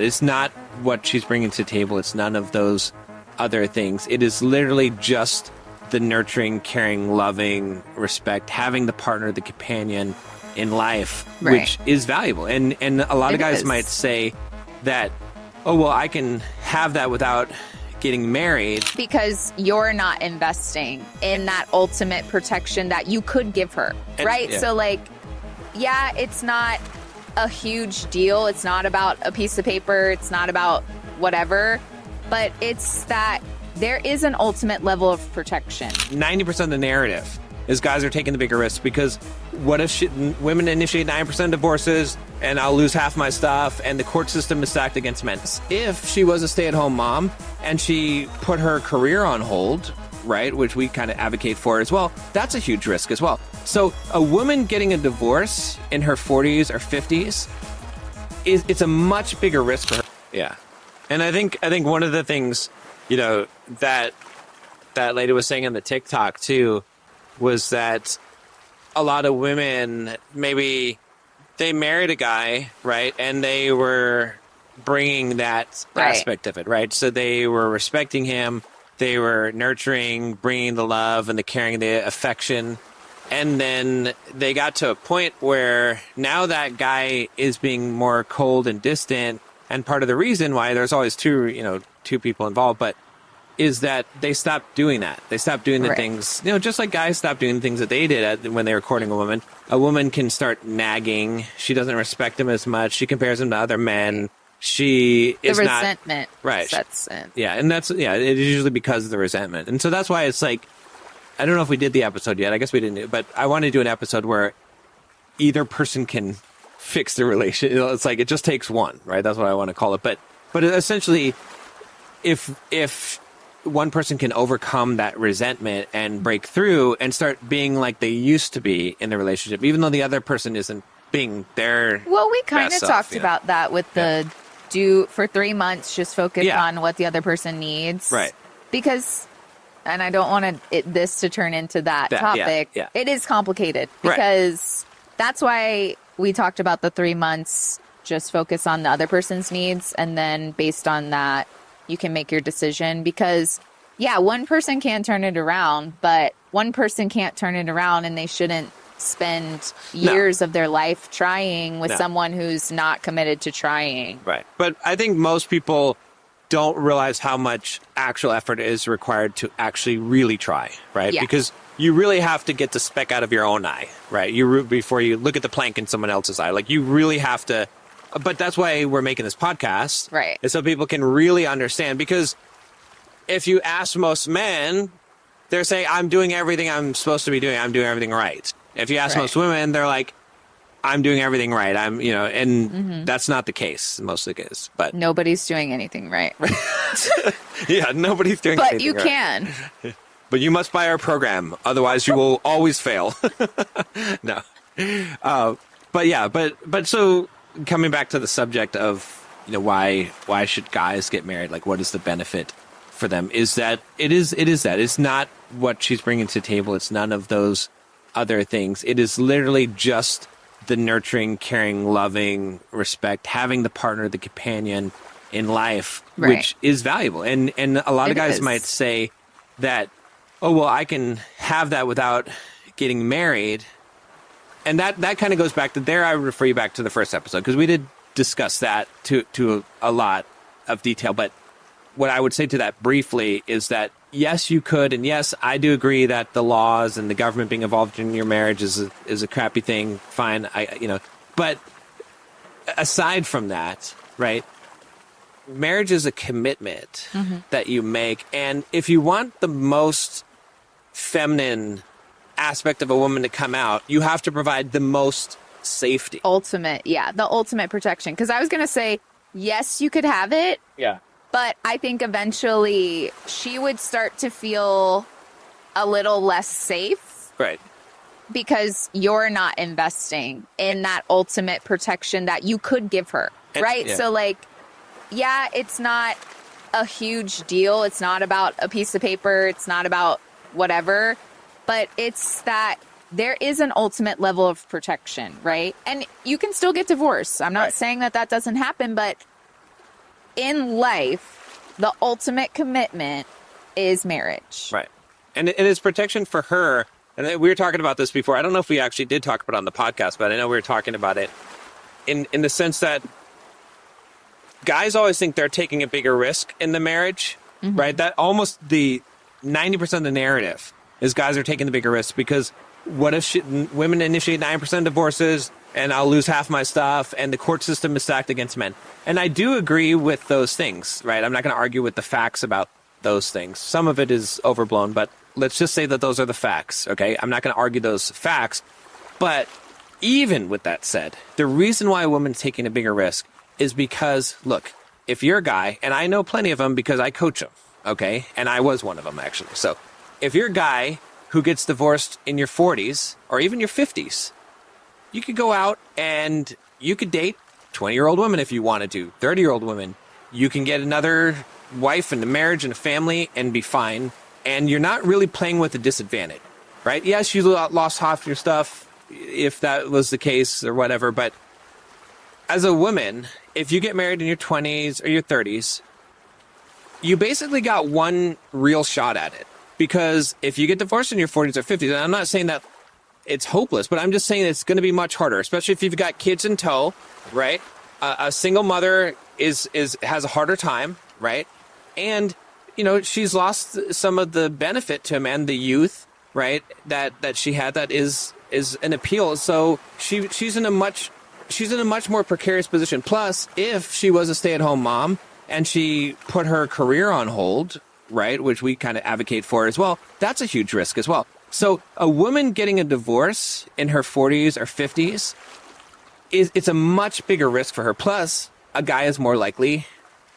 It's not what she's bringing to the table. It's none of those other things. It is literally just the nurturing, caring, loving, respect, having the partner, the companion in life, Right. which is valuable. And a lot of guys is. might say that, oh, well, I can have that without getting married. Because you're not investing in that ultimate protection that you could give her, And- right? yeah. So, like, yeah, it's not a huge deal. It's not about a piece of paper. It's not about whatever. But it's that there is an ultimate level of protection. 90% of the narrative is guys are taking the bigger risks because what if women initiate 9% of divorces and I'll lose half my stuff and the court system is stacked against men? If she was a stay-at-home mom and she put her career on hold, right, which we kind of advocate for as well, that's a huge risk as well. So a woman getting a divorce in her 40s or 50s, it's a much bigger risk for her. Yeah. And I think one of the things, you know, that lady was saying on the TikTok too, was that a lot of women, maybe they married a guy, right? And they were bringing that Right. aspect of it, right? So they were respecting him. They were nurturing, bringing the love and the caring, the affection. And then they got to a point where now that guy is being more cold and distant. And part of the reason why there's always two people involved, but is that they stopped doing that. They stopped doing the Right. things, just like guys stopped doing the things that they did when they were courting a woman. A woman can start nagging. She doesn't respect him as much. She compares him to other men. She The is not resentment right. sets in. Yeah, and it is usually because of the resentment. And so that's why it's like, I don't know if we did the episode yet. I guess we didn't, but I want to do an episode where either person can fix the relationship. It's like, it just takes one, right? That's what I want to call it. But essentially, if one person can overcome that resentment and break through and start being like they used to be in the relationship, even though the other person isn't being their Well, we kind of best self, talked about that with the do for 3 months, just focus Yeah. on what the other person needs. Right. Because, and I don't want this to turn into that yeah, topic. yeah. It is complicated Right. because that's why we talked about the 3 months, just focus on the other person's needs. And then based on that, you can make your decision because one person can turn it around, but one person can't turn it around and they shouldn't spend years of their life trying with someone who's not committed to trying. Right. But I think most people don't realize how much actual effort is required to actually really try, right? Yeah. Because you really have to get the speck out of your own eye, right? Before you look at the plank in someone else's eye. Like, you really have to. But that's why we're making this podcast. Right. Is so people can really understand. Because if you ask most men, they're saying, I'm doing everything I'm supposed to be doing. I'm doing everything right. If you ask Right. most women, they're like, I'm doing everything right. And that's not the case in most of the cases. But Nobody's doing anything right. yeah, nobody's doing But anything you right. can. But you must buy our program. Otherwise, you will always fail. No. But so coming back to the subject of, why should guys get married? Like, what is the benefit for them? Is that it is that it's not what she's bringing to the table. It's none of those other things. It is literally just the nurturing, caring, loving, respect, having the partner, the companion in life, Right. which is valuable. And a lot of It guys is. might say that, oh, well, I can have that without getting married. And that kind of goes back to there. I would refer you back to the first episode because we did discuss that to a lot of detail. But what I would say to that briefly is that, yes, you could. And yes, I do agree that the laws and the government being involved in your marriage is a crappy thing. Fine. But aside from that, right, marriage is a commitment that you make. And if you want the most feminine aspect of a woman to come out, you have to provide the most safety. The ultimate protection. Because I was going to say, yes, you could have it. Yeah. But I think eventually she would start to feel a little less safe Right. because you're not investing in that ultimate protection that you could give her, right? Yeah. So, like, it's not a huge deal. It's not about a piece of paper. It's not about whatever. But it's that there is an ultimate level of protection, right? And you can still get divorced. I'm not Right. saying that doesn't happen, but in life, the ultimate commitment is marriage. Right. And it is protection for her. And we were talking about this before. I don't know if we actually did talk about it on the podcast, but I know we were talking about it in the sense that guys always think they're taking a bigger risk in the marriage, right? That almost the 90% of the narrative is guys are taking the bigger risk because what if women initiate 9% of divorces and I'll lose half my stuff and the court system is stacked against men. And I do agree with those things, right? I'm not going to argue with the facts about those things. Some of it is overblown, but let's just say that those are the facts, okay? I'm not going to argue those facts. But even with that said, the reason why a woman's taking a bigger risk is because, look, if you're a guy, and I know plenty of them because I coach them, okay? And I was one of them, actually. So if you're a guy who gets divorced in your 40s or even your 50s, you could go out and you could date 20-year-old women if you wanted to, 30-year-old women. You can get another wife and a marriage and a family and be fine. And you're not really playing with a disadvantage, right? Yes, you lost half your stuff if that was the case or whatever. But as a woman, if you get married in your 20s or your 30s, you basically got one real shot at it. Because if you get divorced in your 40s or 50s, and I'm not saying that it's hopeless, but I'm just saying it's going to be much harder, especially if you've got kids in tow, right? A single mother has a harder time, right? And, you know, she's lost some of the benefit to a man, the youth, right? That she had that is an appeal. So she's in a much more precarious position. Plus, if she was a stay-at-home mom and she put her career on hold, right, which we kind of advocate for as well, that's a huge risk as well. So a woman getting a divorce in her 40s or 50s, it's a much bigger risk for her. Plus, a guy is more likely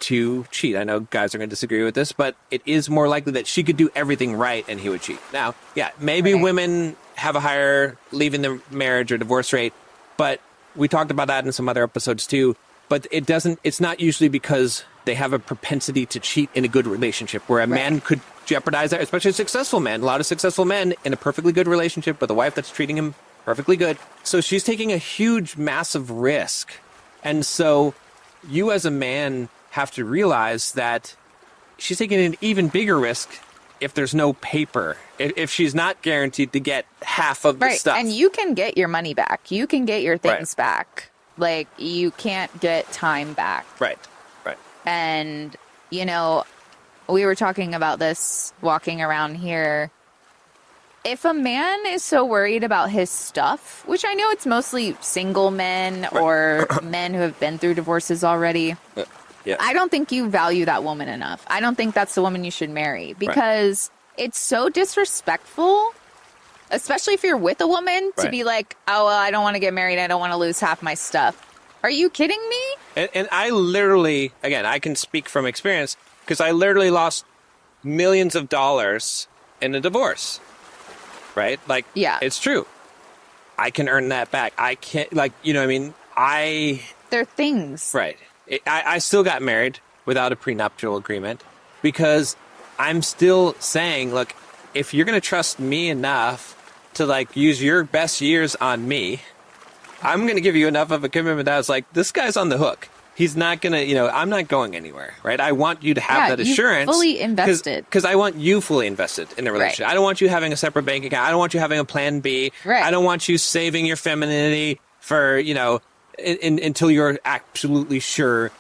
to cheat. I know guys are going to disagree with this, but it is more likely that she could do everything right and he would cheat. Now, yeah, maybe women have a higher leaving the marriage or divorce rate, but we talked about that in some other episodes too. But it's not usually because they have a propensity to cheat in a good relationship where a man could jeopardize that, especially a successful man. A lot of successful men in a perfectly good relationship with a wife that's treating him perfectly good. So she's taking a huge, massive risk. And so you as a man have to realize that she's taking an even bigger risk if there's no paper, if she's not guaranteed to get half of the stuff. And you can get your money back. You can get your things back. Like, you can't get time back. Right. And, you know, we were talking about this walking around here. If a man is so worried about his stuff, which I know it's mostly single men or men who have been through divorces already, I don't think you value that woman enough. I don't think that's the woman you should marry because it's so disrespectful, especially if you're with a woman, to be like, oh, well, I don't want to get married. I don't want to lose half my stuff. Are you kidding me? And I literally, again, I can speak from experience because I literally lost millions of dollars in a divorce, right? Like, it's true. I can earn that back. I can't, like, you know what I mean? They're things. Right. I still got married without a prenuptial agreement because I'm still saying, look, if you're going to trust me enough to, like, use your best years on me, I'm going to give you enough of a commitment that I was like, this guy's on the hook. He's not going to, I'm not going anywhere, right? I want you to have that assurance. Fully invested. Because I want you fully invested in the relationship. I don't want you having a separate bank account. I don't want you having a plan B. I don't want you saving your femininity for, until you're absolutely sure.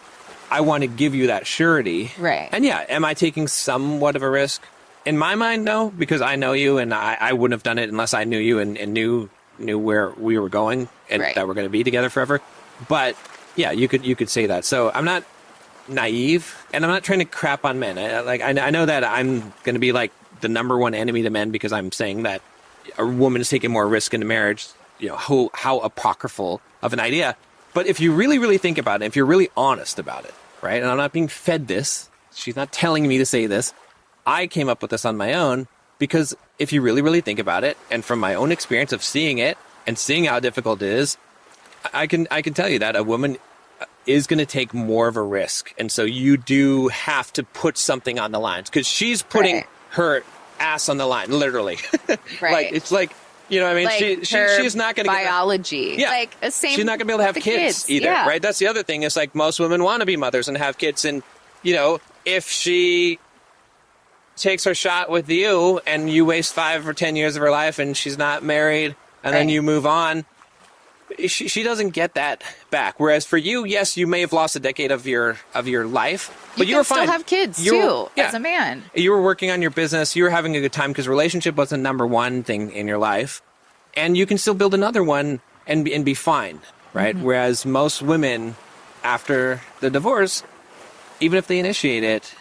I want to give you that surety. Right. And am I taking somewhat of a risk? In my mind, no, because I know you and I wouldn't have done it unless I knew you and knew where we were going and that we're going to be together forever. But you could say that. So I'm not naive and I'm not trying to crap on men. I know that I'm going to be like the number one enemy to men because I'm saying that a woman is taking more risk in a marriage. How apocryphal of an idea. But if you really, really think about it, if you're really honest about it, right? And I'm not being fed this. She's not telling me to say this. I came up with this on my own because if you really, really think about it, and from my own experience of seeing it and seeing how difficult it is, I can tell you that a woman is going to take more of a risk. And so you do have to put something on the lines because she's putting her ass on the line, literally. Like, it's like, You know what I mean? Like She's not going to biology. Yeah. Like the same. She's not going to be able to have with the kids either, yeah. right? That's the other thing. Is like most women want to be mothers and have kids, and you know, if she takes her shot with you and you waste 5 or 10 years of her life and she's not married and then Right. you move on, she doesn't get that back. Whereas for you, yes, you may have lost a decade of your life, but you can were fine. still have kids You were- too yeah. as a man. You were working on your business. You were having a good time because relationship was the number one thing in your life, and you can still build another one and be fine, right? Mm-hmm. Whereas most women, after the divorce, even if they initiate it,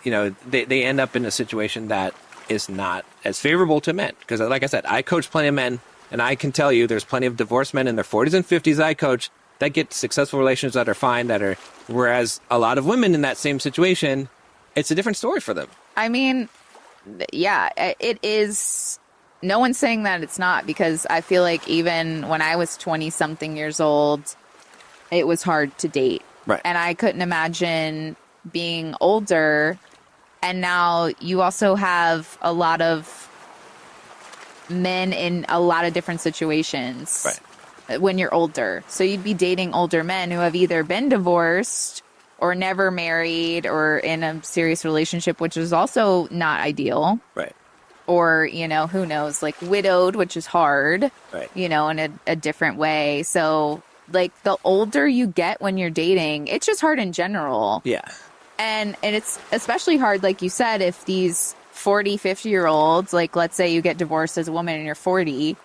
you know, they end up in a situation that is not as favorable to men. Because, like I said, I coach plenty of men, and I can tell you there's plenty of divorced men in their 40s and 50s I coach that get successful relationships that are fine, whereas a lot of women in that same situation, it's a different story for them. I mean, yeah, it is. No one's saying that it's not, because I feel like even when I was 20 something years old, it was hard to date. Right. And I couldn't imagine being older. And now you also have a lot of men in a lot of different situations. Right. When you're older. So you'd be dating older men who have either been divorced or never married or in a serious relationship, which is also not ideal. Right. Or, you know, who knows, like widowed, which is hard, Right. you know, in a different way. So, like, the older you get when you're dating, it's just hard in general. Yeah. And it's especially hard, like you said, if these 40, 50-year-olds, like, let's say you get divorced as a woman and you're 40,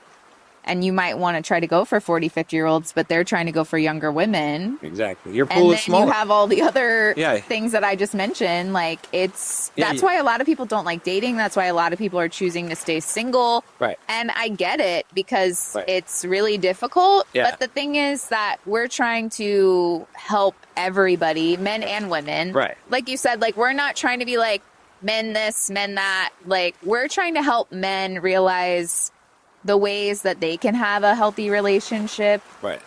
and you might want to try to go for 40, 50-year-olds, but they're trying to go for younger women. Exactly. Your And pool then is smaller. you have all the other Yeah. things that I just mentioned. Like, that's Yeah. why a lot of people don't like dating. That's why a lot of people are choosing to stay single. Right. And I get it, because Right. it's really difficult. Yeah. But the thing is that we're trying to help everybody, men and women. Right. Like you said, like, we're not trying to be like men this, men that. Like, we're trying to help men realize the ways that they can have a healthy relationship, Right.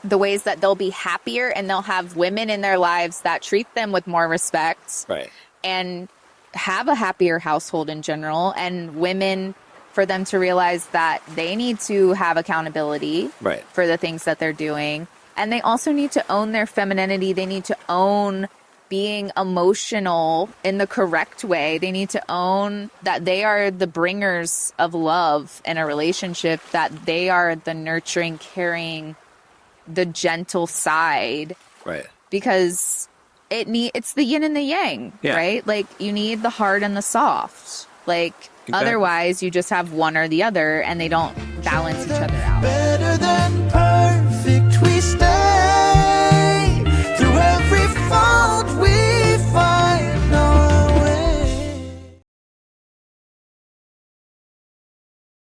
the ways that they'll be happier, and they'll have women in their lives that treat them with more respect Right. and have a happier household in general, and women, for them to realize that they need to have accountability Right. for the things that they're doing. And they also need to own their femininity. They need to own being emotional in the correct way. They need to own that they are the bringers of love in a relationship, that they are the nurturing, caring, the gentle side, Right. because it's the yin and the yang, Yeah. right? Like, you need the hard and the soft. Like, Exactly. otherwise you just have one or the other, and they don't balance each other out. Better than